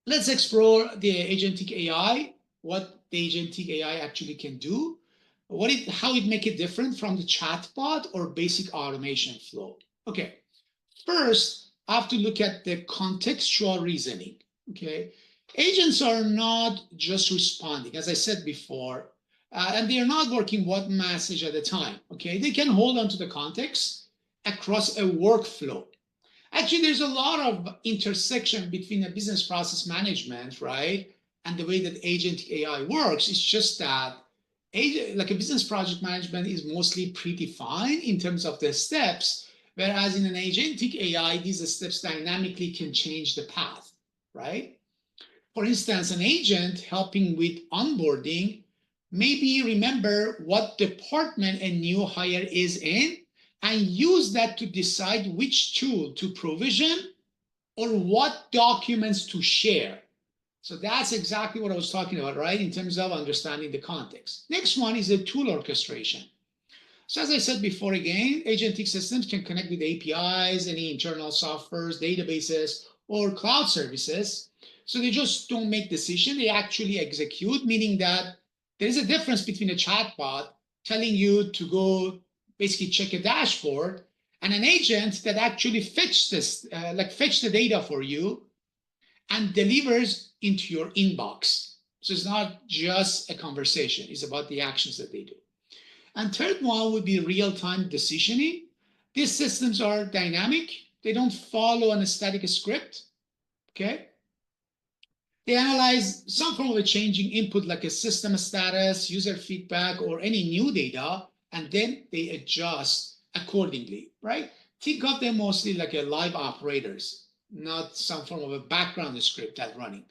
let's explore the agentic AI, what the agentic AI actually can do, how it make it different from the chatbot or basic automation flow. Okay, first, I have to look at the contextual reasoning. Okay, agents are not just responding, as I said before, and they are not working one message at a time. Okay, they can hold on to the context across a workflow. Actually, there's a lot of intersection between a business process management, right, and the way that agentic AI works. It's just that like a business project management is mostly predefined in terms of the steps, whereas in an agentic AI, these steps dynamically can change the path, right? For instance, an agent helping with onboarding maybe remember what department a new hire is in and use that to decide which tool to provision or what documents to share. So that's exactly what I was talking about, right? In terms of understanding the context. Next one is the tool orchestration. So as I said before, again, agentic systems can connect with APIs, any internal softwares, databases, or cloud services. So they just don't make decisions, they actually execute, meaning that there is a difference between a chatbot telling you to go basically check a dashboard and an agent that actually fetch the data for you and delivers into your inbox. So it's not just a conversation, it's about the actions that they do. And third one would be real-time decisioning. These systems are dynamic. They don't follow a static script, okay? They analyze some form of a changing input like a system status, user feedback, or any new data, and then they adjust accordingly, right? Think of them mostly like a live operators, not some form of a background script that's running.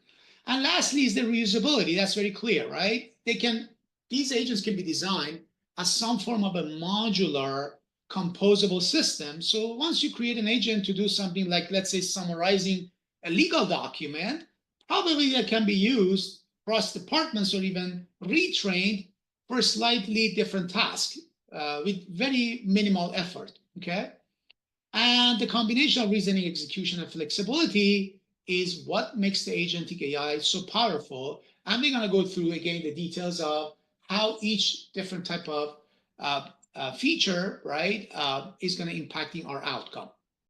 And lastly is the reusability. That's very clear, right? These agents can be designed as some form of a modular composable system. So once you create an agent to do something like, let's say, summarizing a legal document, probably that can be used across departments or even retrained for a slightly different task with very minimal effort, okay? And the combination of reasoning, execution, and flexibility is what makes the agentic AI so powerful. And we're going to go through again the details of how each different type of feature, right, is going to impacting our outcome.